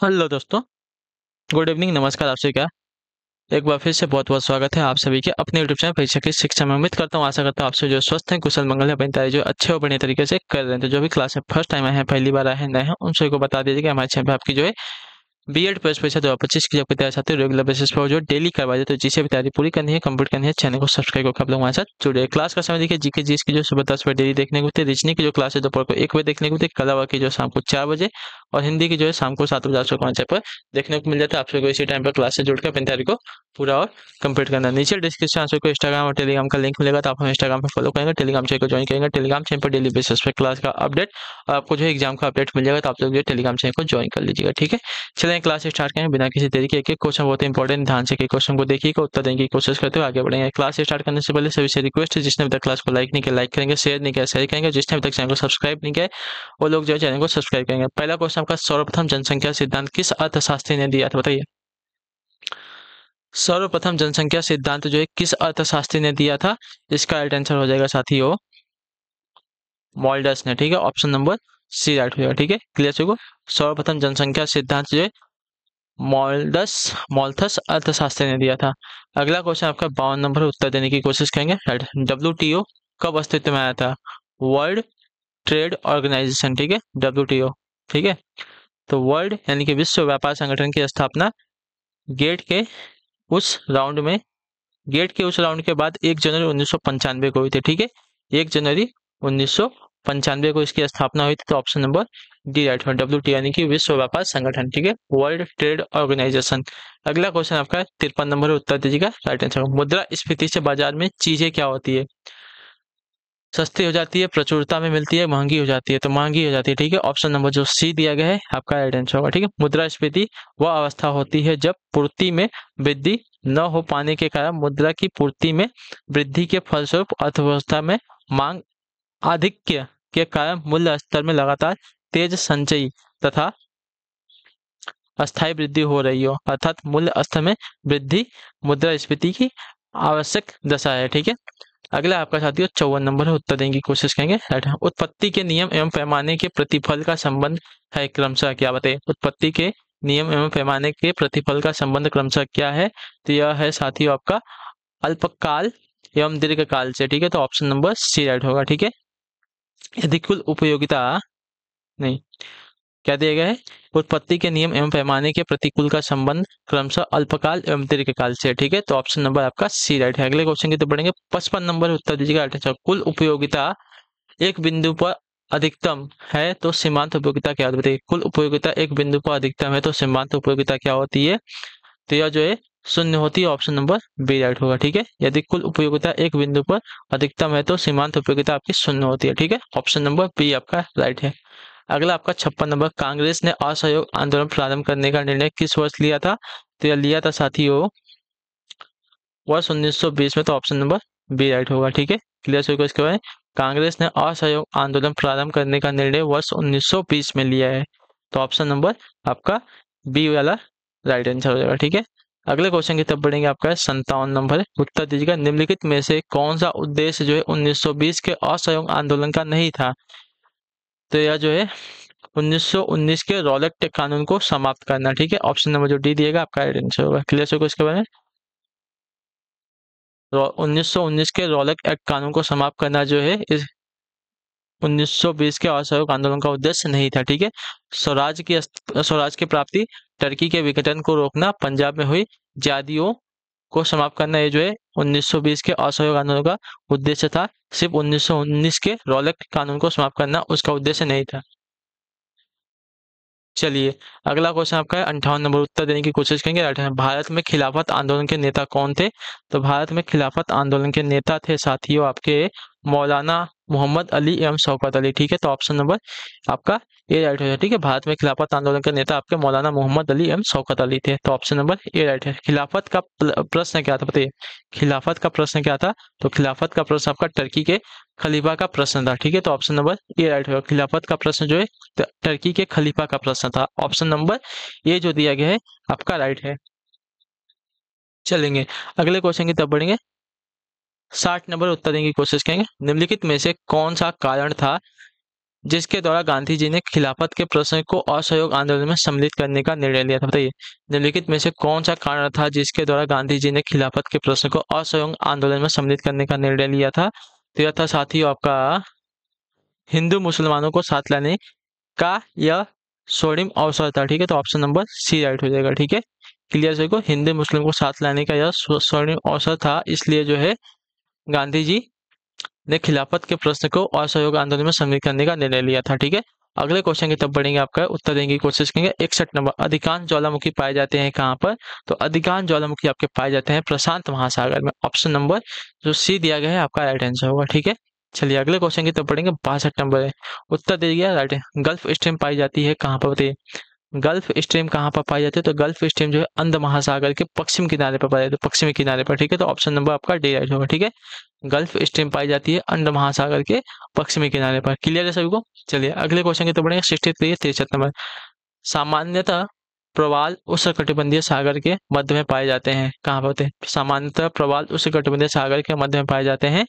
Hello दोस्तों, good evening, नमस्कार आपसे क्या एक बार फिर से बहुत-बहुत स्वागत है आप सभी के अपने यूट्यूब चैनल परीक्षा की शिक्षा में। उम्मीद करता हूँ, आशा करता हूँ आप सभी जो स्वस्थ हैं, कुशल मंगल है, अपनी तैयारी जो अच्छे और बढ़िया तरीके से कर रहे हैं। तो जो भी क्लास में फर्स्ट टाइम आए हैं, पहली बार आए हैं, नए हैं, उन सभी को बता दीजिए कि हमारे चैनल पे आपकी जो है बीएड प्रेस परीक्षा 2025 की आपकी तैयारी साथी रेगुलर बेसिस पर जो डेली करवाई जाए, तो जिसे भी तैयारी पूरी करनी है, कंप्लीट करनी है, चैनल को सब्सक्राइब करके आप लोग हमारे साथ जुड़े। क्लास का समय देखिए, जीके जीएस की जो सुबह 10 बजे डेली देखने को मिलती है, रीजनिंग की जो क्लास है दोपहर को 1 बजे देखने को मिलती है, कला वर्क की जो शाम को 4 बजे और हिंदी की जो है शाम को 7 बजे आप सबको हमारे चैनल पर देखने को मिल जाता है। आप सबको इसी टाइम पर क्लास से जुड़कर अपनी तैयारी को पूरा और कंप्लीट करना है। नीचे डिस्क्रिप्शन आप सबको इंस्टाग्राम और टेलीग्राम का लिंक मिलेगा, तो आप हमें इंस्टाग्राम पे फॉलो करेंगे, टेलीग्राम चैनल को ज्वाइन करेंगे, टेलीग्राम चैनल पर डेली बेसिस पे क्लास का अपडेट और आपको जो है एग्जाम का अपडेट मिल जाएगा, तो आप लोग जो टेलीग्राम चैनल को ज्वाइन कर लीजिएगा। ठीक है, चलें क्लास स्टार्ट करें बिना किसी देरी के। एक एक क्वेश्चन बहुत इंपॉर्टेंट, ध्यान से क्वेश्चन को देखिएगा, उत्तर देने की कोशिश करते हुए आगे बढ़ेंगे। क्लास स्टार्ट करने से पहले सभी से रिक्वेस्ट है, जिसने अभी तक क्लास को लाइक नहीं किया लाइक करेंगे, शेयर नहीं किया शेयर करेंगे, जिसने अभी तक चैनल को सब्सक्राइब नहीं किया है वो लोग जो है चैनल को सब्सक्राइब करेंगे। पहला क्वेश्चन आपका, सर्वप्रथम जनसंख्या सिद्धांत किस अर्थशास्त्री ने दिया था, बताइए। सर्वप्रथम जनसंख्या सिद्धांत जो है किस अर्थशास्त्री ने दिया था, इसका राइट आंसर हो जाएगा साथियों मॉल्डस ने। ठीक है, ऑप्शन नंबर सी राइट हो जाएगा। ठीक है, क्लियर से को सर्वप्रथम जनसंख्या सिद्धांत जो है मॉल्डस मॉल्थस अर्थशास्त्री ने दिया था। अगला क्वेश्चन आपका 52 नंबर, उत्तर देने की कोशिश करेंगे। राइट, डब्ल्यूटीओ कब अस्तित्व में आया था, वर्ल्ड ट्रेड ऑर्गेनाइजेशन। ठीक है, डब्ल्यूटीओ। ठीक है, तो वर्ल्ड यानी कि विश्व व्यापार संगठन की स्थापना गेट के उस राउंड में गेट के उस राउंड के बाद 1 जनवरी 1995 को हुई थी। ठीक है, 1 जनवरी 1995 को इसकी स्थापना हुई थी, तो ऑप्शन नंबर डी राइट है, डब्ल्यूटीओ यानी कि विश्व व्यापार संगठन। ठीक है, वर्ल्ड ट्रेड ऑर्गेनाइजेशन। अगला क्वेश्चन आपका 53 नंबर, उत्तर दीजिएगा राइट आंसर। मुद्रास्फीति से बाजार में चीजें क्या होती है, सस्ती हो जाती है, प्रचुरता में मिलती है, महंगी हो जाती है, तो महंगी हो जाती है। ठीक है, ऑप्शन नंबर जो सी दिया गया है आपका राइट आंसर होगा। ठीक है, मुद्रास्फीति वह अवस्था होती है जब पूर्ति में वृद्धि न हो पाने के कारण मुद्रा की पूर्ति में वृद्धि के फलस्वरूप अर्थव्यवस्था में मांग आधिक्य के कारण मूल्य स्तर में लगातार तेज संचयी तथा अस्थायी वृद्धि हो रही हो, अर्थात मूल्य स्तर में वृद्धि मुद्रास्फीति की आवश्यक दशा है। ठीक है, अगला आपका साथियों 54 नंबर है, उत्तर देने की कोशिश करेंगे। उत्पत्ति के नियम एवं पैमाने के प्रतिफल का संबंध है क्रमशः क्या, बताइए। उत्पत्ति के नियम एवं पैमाने के प्रतिफल का संबंध क्रमशः क्या है, तो यह है साथियों आपका अल्पकाल एवं दीर्घकाल से। ठीक है, तो ऑप्शन नंबर सी राइट होगा। ठीक है, यदि कुल उपयोगिता नहीं क्या दिया गया है, उत्पत्ति के नियम एवं पैमाने के प्रतिकूल का संबंध क्रमशः अल्पकाल एवं दीर्घकाल से। ठीक है, तो ऑप्शन नंबर आपका सी राइट है। अगले क्वेश्चन की तो बढ़ेंगे 55 नंबर, उत्तर दीजिएगा। अच्छा, कुल उपयोगिता एक बिंदु पर अधिकतम है तो सीमांत उपयोगिता क्या होती है, बताइए। कुल उपयोगिता एक बिंदु पर अधिकतम है तो सीमांत उपयोगिता क्या होती है, तो यह जो है शून्य होती है, ऑप्शन नंबर बी राइट होगा। ठीक है, यदि कुल उपयोगिता एक बिंदु पर अधिकतम है तो सीमांत उपयोगिता आपकी शून्य होती है। ठीक है, ऑप्शन नंबर बी आपका राइट है। अगला आपका 56 नंबर, कांग्रेस ने असहयोग आंदोलन प्रारंभ करने का निर्णय किस वर्ष लिया था, तो यह लिया था साथियों वर्ष 1920 में, तो ऑप्शन नंबर बी राइट होगा। ठीक है, क्लियर सभी को इसके बाद कांग्रेस ने असहयोग आंदोलन प्रारंभ करने का निर्णय वर्ष 1920 में लिया है, तो ऑप्शन नंबर आपका बी वाला राइट आंसर हो जाएगा। ठीक है, अगले क्वेश्चन की तरफ बढ़ेंगे। आपका 57 नंबर है, उत्तर दीजिएगा। निम्नलिखित में से कौन सा उद्देश्य जो है 1920 के असहयोग आंदोलन का नहीं था, तो यह जो है 1919 के रॉलेट कानून को समाप्त करना। ठीक है, ऑप्शन नंबर जो डी दिएगा आपका राइट आंसर होगा। क्लियर सभी को इसके बारे में 1919 के रॉलेट एक्ट कानून को समाप्त करना जो है इस 1920 के असहयोग आंदोलन का उद्देश्य नहीं था। ठीक है, स्वराज की प्राप्ति, टर्की के विघटन को रोकना, पंजाब में हुई ज्यादियों को समाप्त करना, ये जो है 1920 के असहयोग आंदोलन का उद्देश्य था। सिर्फ 1919 के रॉलेट कानून को समाप्त करना उसका उद्देश्य नहीं था। चलिए, अगला क्वेश्चन आपका है 58 नंबर, उत्तर देने की कोशिश करेंगे। राइट है, भारत में खिलाफत आंदोलन के नेता कौन थे, तो भारत में खिलाफत आंदोलन के नेता थे साथियों आपके मौलाना मोहम्मद अली एवं शौकत अली। ठीक है, तो ऑप्शन नंबर आपका ए राइट हो जाए। ठीक है, भारत में खिलाफत आंदोलन के नेता आपके मौलाना मोहम्मद अली एवं शौकत अली थे, तो ऑप्शन नंबर ए राइट है। खिलाफत का प्रश्न क्या था, बताइए। खिलाफत का प्रश्न क्या था, तो खिलाफत का प्रश्न आपका टर्की के खलीफा का प्रश्न था। ठीक है, तो ऑप्शन नंबर ए राइट होगा। खिलाफत का प्रश्न जो है टर्की के खलीफा का प्रश्न था, ऑप्शन नंबर ये जो दिया गया है आपका राइट है। चलेंगे अगले क्वेश्चन की तरफ बढ़ेंगे। 60 नंबर, उत्तर देने की कोशिश करेंगे। निम्नलिखित में से कौन सा कारण था जिसके द्वारा गांधी जी ने खिलाफत के प्रश्न को असहयोग आंदोलन में सम्मिलित करने का निर्णय लिया था? बताइए, निम्नलिखित में से कौन सा कारण था जिसके द्वारा गांधी जी ने खिलाफत के प्रश्न को असहयोग आंदोलन में सम्मिलित करने का निर्णय लिया था? तो यह था साथियों आपका हिंदू मुसलमानों को साथ लाने का यह स्वर्णिम अवसर था। ठीक है, तो ऑप्शन नंबर सी राइट हो जाएगा। ठीक है, क्लियर सभी को, हिंदू मुस्लिम को साथ लाने का यह स्वर्णिम अवसर था, इसलिए जो है गांधी जी ने खिलाफत के प्रश्न को असहयोग आंदोलन में सम्मिलित करने का निर्णय लिया था। ठीक है, अगले क्वेश्चन की तरफ बढ़ेंगे, आपका उत्तर देने की कोशिश करेंगे। 61 नंबर, अधिकांश ज्वालामुखी पाए जाते हैं कहाँ पर? तो अधिकांश ज्वालामुखी आपके पाए जाते हैं प्रशांत महासागर में। ऑप्शन नंबर जो सी दिया गया है आपका राइट आंसर होगा। ठीक है, चलिए अगले क्वेश्चन की तरफ बढ़ेंगे। 62 नंबर है, उत्तर दे दिया राइट है। गल्फ स्ट्रीम पाई जाती है कहाँ पर? बताइए, गल्फ स्ट्रीम कहाँ पर पाई जाती है? तो गल्फ स्ट्रीम जो है अंध महासागर के पश्चिम किनारे पर पाई जाती है, पश्चिमी किनारे पर। ठीक है, तो ऑप्शन नंबर आपका डी राइट होगा। ठीक है, गल्फ स्ट्रीम पाई जाती है अंध महासागर के पश्चिमी किनारे पर। क्लियर है सभी को? चलिए अगले क्वेश्चन की तरफ बढ़ेंगे। 63 नंबर, सामान्यतः प्रवाल उष्णकटिबंधीय सागर के मध्य में पाए जाते हैं कहाँ पर होते हैं? सामान्यतः प्रवाल उष्णकटिबंधीय सागर के मध्य में पाए जाते हैं।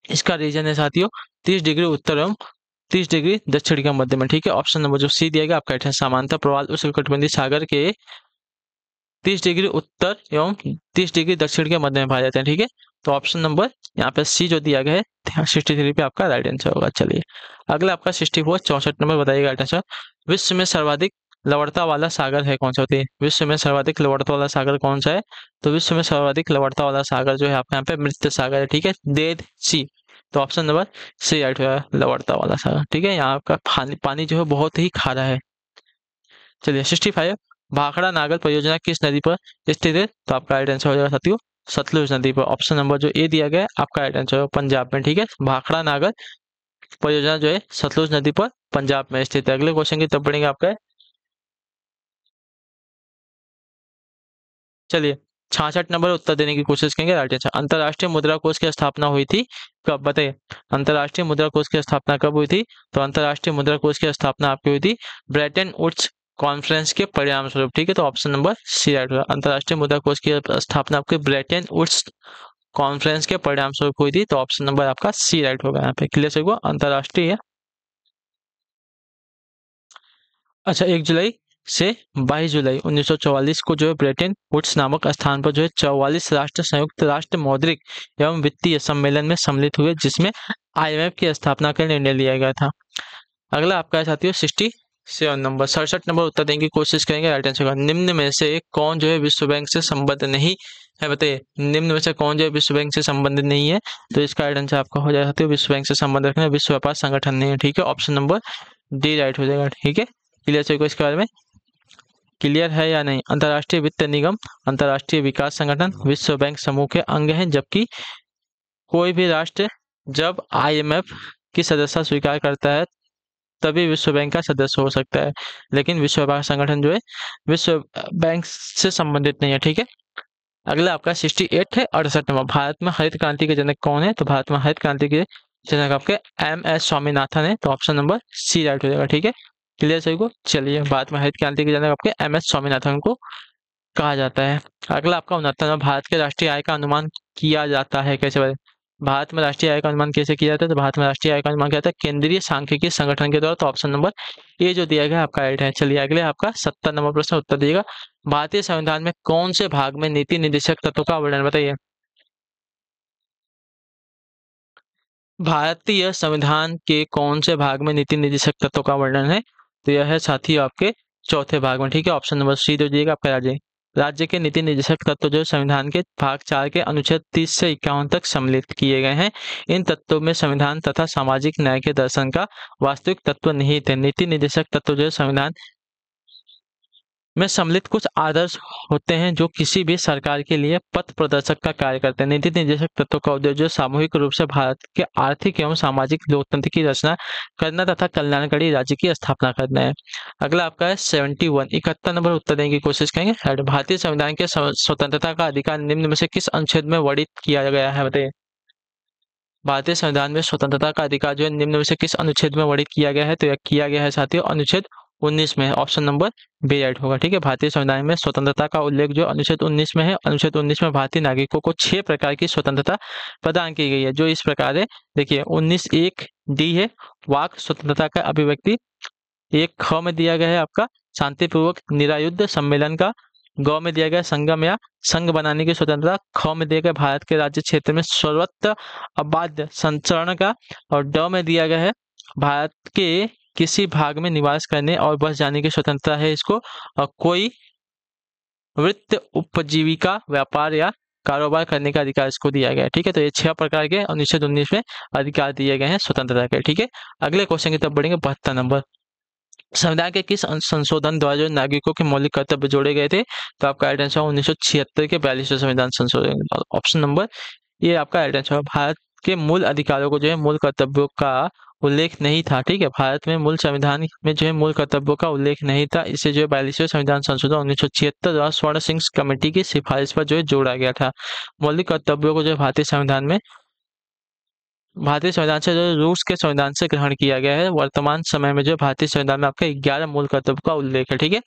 इसका रीजन है साथियों 30 डिग्री उत्तर एवं 30 डिग्री दक्षिण के मध्य में। ठीक है, ऑप्शन नंबर जो सी दिया गया आपका राइट है। सामान्यतः प्रवाल उष्णकटिबंधीय सागर के 30 डिग्री उत्तर एवं 30 डिग्री दक्षिण के मध्य में पाए जाते हैं। ठीक है, तो ऑप्शन नंबर यहाँ पे सी जो दिया गया है 63 पे आपका राइट आंसर होगा। चलिए अगला आपका 64 नंबर बताइएगा राइट आंसर। विश्व में सर्वाधिक लवणता वाला सागर है कौन सा? होती है विश्व में सर्वाधिक लवणता वाला सागर कौन सा है? तो विश्व में सर्वाधिक लवणता वाला सागर जो है आपके यहाँ पे मृत सागर है। ठीक है, डेड सी, तो ऑप्शन नंबर सी राइट होगा, लवणता वाला सागर। ठीक है, यहाँ आपका पानी जो है बहुत ही खारा है। चलिए 65, भाखड़ा नागर परियोजना किस नदी पर स्थित है? तो आपका राइट आंसर हो जाएगा साथियों सतलुज नदी पर। ऑप्शन नंबर जो ए दिया गया है आपका राइट आंसर पंजाब में। ठीक है, भाखड़ा नागर परियोजना जो है सतलुज नदी पर पंजाब में स्थित है। अगले क्वेश्चन की तरफ बढ़ेंगे आपका। चलिए 66 नंबर उत्तर देने की कोशिश करेंगे राइट आंसर। अंतर्राष्ट्रीय मुद्रा कोष की स्थापना हुई थी कब? बताइए, अंतर्राष्ट्रीय मुद्रा कोष की स्थापना कब हुई थी? तो अंतर्राष्ट्रीय मुद्रा कोष की स्थापना आपकी हुई थी ब्रेटन वुड्स कॉन्फ्रेंस के परिणाम स्वरूप। ठीक है, तो ऑप्शन नंबर सी राइट होगा। अंतर्राष्ट्रीय मुद्रा कोष की स्थापना आपके ब्रेटन वुड्स कॉन्फ्रेंस के परिणाम स्वरूप हुई थी, तो ऑप्शन नंबर आपका सी राइट होगा यहाँ पे। क्लियर से अंतर्राष्ट्रीय, अच्छा 1 जुलाई से 22 जुलाई 1944 को जो है ब्रेटन वुड्स नामक स्थान पर जो है 44 राष्ट्र संयुक्त राष्ट्र मौद्रिक एवं वित्तीय सम्मेलन में सम्मिलित हुए, जिसमें IMF की स्थापना का निर्णय लिया गया था। अगला आपका है साथियों 67 नंबर, 67 नंबर उत्तर देने की कोशिश करेंगे राइट आंसर का। निम्न में से कौन जो है विश्व बैंक से संबद्ध नहीं है? बताइए, निम्न में से कौन जो है विश्व बैंक से संबंधित नहीं है? तो इसका राइट आंसर आपका हो जाएगा विश्व बैंक से संबंध रखना विश्व व्यापार संगठन नहीं है। ठीक है, ऑप्शन नंबर डी राइट हो जाएगा। ठीक है, क्लियर से इसके बारे में क्लियर है या नहीं? अंतर्राष्ट्रीय वित्त निगम, अंतर्राष्ट्रीय विकास संगठन, विश्व बैंक समूह के अंग हैं, जबकि कोई भी राष्ट्र जब IMF की सदस्यता स्वीकार करता है तभी विश्व बैंक का सदस्य हो सकता है, लेकिन विश्व व्यापार संगठन जो है विश्व बैंक से संबंधित नहीं है। ठीक है, अगला आपका 68 है 68 नंबर, भारत में हरित क्रांति के जनक कौन है? तो भारत में हरित क्रांति के जनक आपके MS स्वामीनाथन है, तो ऑप्शन नंबर सी राइट हो जाएगा। ठीक है, क्लियर सही को? चलिए भारत में हरित क्रांति के जनक आपके MS स्वामीनाथन को कहा जाता है। अगला आपका 69 नंबर, भारत के राष्ट्रीय आय का अनुमान किया जाता है कैसे? भारत में राष्ट्रीय आय का अनुमान कैसे किया जाता है? तो भारत में राष्ट्रीय आय का अनुमान किया जाता है केंद्रीय सांख्यिकी संगठन के द्वारा, तो ऑप्शन नंबर ए जो दिया गया आपका राइट है। चलिए अगले आपका 70 नंबर प्रश्न उत्तर दिएगा। भारतीय संविधान में कौन से भाग में नीति निर्देशक तत्वों का वर्णन? बताइए, भारतीय संविधान के कौन से भाग में नीति निर्देशक तत्वों का वर्णन है? तो यह है साथी आपके चौथे भाग में। ठीक है, ऑप्शन नंबर सी दे दिएगा आपका राज्य के नीति निर्देशक तत्व जो संविधान के भाग 4 के अनुच्छेद 30 से 51 तक सम्मिलित किए गए हैं। इन तत्वों में संविधान तथा सामाजिक न्याय के दर्शन का वास्तविक तत्व निहित है। नीति निर्देशक तत्व जो है संविधान में सम्मिलित कुछ आदर्श होते हैं जो किसी भी सरकार के लिए पथ प्रदर्शक का कार्य करते हैं। नीति निर्देशक तत्वों का उद्देश्य सामूहिक रूप से भारत के आर्थिक एवं सामाजिक लोकतंत्र की रचना करना तथा कल्याणकारी राज्य की स्थापना करना है। अगला आपका है 71 नंबर उत्तर देने की कोशिश करेंगे। भारतीय संविधान के स्वतंत्रता का अधिकार निम्न में से किस अनुच्छेद में वर्णित किया गया है? बताइए, भारतीय संविधान में स्वतंत्रता का अधिकार जो है निम्न में से किस अनुच्छेद में वर्णित किया गया है? तो यह किया गया है साथियों अनुच्छेद 19 में। ऑप्शन नंबर बी राइट होगा। ठीक है, भारतीय संविधान में स्वतंत्रता का उल्लेख जो अनुच्छेद 19 में है। अनुच्छेद 19 में भारतीय नागरिकों को 6 प्रकार की स्वतंत्रता प्रदान की गई है, जो इस प्रकार है। देखिए 19(1) डी है वाक स्वतंत्रता का अभिव्यक्ति। एक ख में दिया गया है आपका शांतिपूर्वक निरायुद्ध सम्मेलन का। ग में दिया गया संगम या संघ बनाने की स्वतंत्रता। ख में दिया गया भारत के राज्य क्षेत्र में सर्वत्र अबाध संचरण का। और ड में दिया गया है भारत के किसी भाग में निवास करने और बस जाने की स्वतंत्रता है इसको। और कोई वृत्त उपजीविका व्यापार या कारोबार करने का अधिकार इसको दिया गया है। ठीक है, तो ये 6 प्रकार के 1919 में अधिकार दिए गए हैं स्वतंत्रता के। ठीक है, अगले क्वेश्चन की तरफ बढ़ेंगे। 72 नंबर, संविधान के किस संशोधन द्वारा जो नागरिकों के मौलिक कर्तव्य जोड़े गए थे? तो आपका राइट आंसर 1976 के 42वें संविधान संशोधन। ऑप्शन नंबर ये आपका राइट आंसर। भारत के मूल अधिकारों को जो है मूल कर्तव्यों का उल्लेख नहीं था। ठीक है, भारत में मूल संविधान में जो है मूल कर्तव्यों का उल्लेख नहीं था। इसे जो है 42वें संविधान संशोधन 1976 द्वारा स्वर्ण सिंह कमेटी की सिफारिश पर जो है जोड़ा गया था। मौलिक कर्तव्यों को जो है भारतीय संविधान से जो रूस के संविधान से ग्रहण किया गया है। वर्तमान समय में जो भारतीय संविधान में आपका 11 मूल कर्तव्य का उल्लेख है। ठीक है,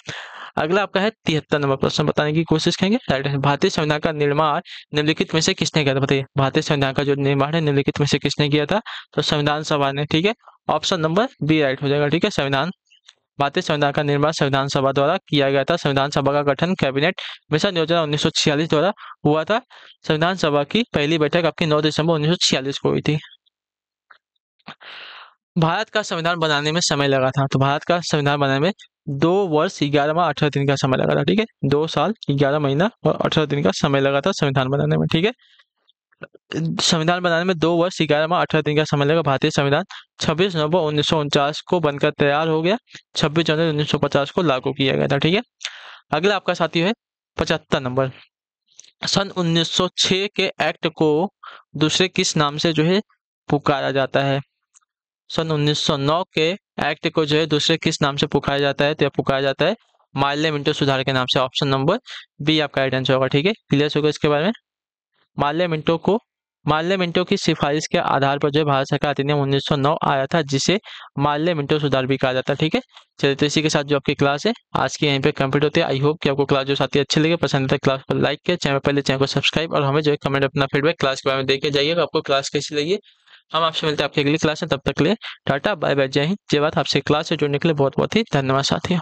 अगला आपका है 73 नंबर प्रश्न बताने की कोशिश करेंगे। राइट, भारतीय संविधान का निर्माण निम्नलिखित में से किसने किया था? बताइए, भारतीय संविधान का जो निर्माण है निम्नलिखित में से किसने किया था? तो संविधान सभा ने। ठीक है, ऑप्शन नंबर बी राइट हो जाएगा। ठीक है, भारतीय संविधान का निर्माण संविधान सभा द्वारा किया गया था। संविधान सभा का गठन कैबिनेट मिशन योजना 1946 द्वारा हुआ था। संविधान सभा की पहली बैठक आपकी 9 दिसंबर 1946 को हुई थी। भारत का संविधान बनाने में समय लगा था। तो भारत का संविधान बनाने में 2 वर्ष 11 माह 18 दिन का समय लगा था। ठीक है, 2 साल 11 महीना और 18 दिन का समय लगा था संविधान बनाने में। ठीक है, संविधान बनाने में 2 वर्ष 11 माह 18 दिन का समय लगा। भारतीय संविधान 26 नवंबर 1949 को बनकर तैयार हो गया। 26 जनवरी 1950 को लागू किया गया था। ठीक है, अगला आपका साथी है 75 नंबर, सन 1906 के एक्ट को दूसरे किस नाम से जो है पुकारा जाता है? सन 1909 के एक्ट को जो है दूसरे किस नाम से पुकारा जाता है? तो पुकारा जाता है मार्ले मिंटो सुधार के नाम से। ऑप्शन नंबर बी आपका राइट आंसर होगा। ठीक है, क्लियर होगा इसके बारे में। मार्ले मिंटो की सिफारिश के आधार पर जो भारत सरकार अधिनियम 1909 आया था, जिसे मार्ले मिंटो सुधार भी कहा जाता है। ठीक है, चलिए तो इसी के साथ जो आपकी क्लास है आज की यहीं पे कंप्लीट होती है। आई होप कि आपको क्लास जो साथी अच्छी लगे, पसंद है क्लास को लाइक किया, चैनल को सब्सक्राइब और हमें जो है कमेंट अपना फीडबैक क्लास के बारे में देके जाइएगा आपको क्लास कैसी लगी। हम आपसे मिलते हैं आपकी अगली क्लास में, तब तक के लिए टाटा बाय बाय, जय हिंद जय भारत। आपसे क्लास से जुड़ने के लिए बहुत बहुत ही धन्यवाद साथियों।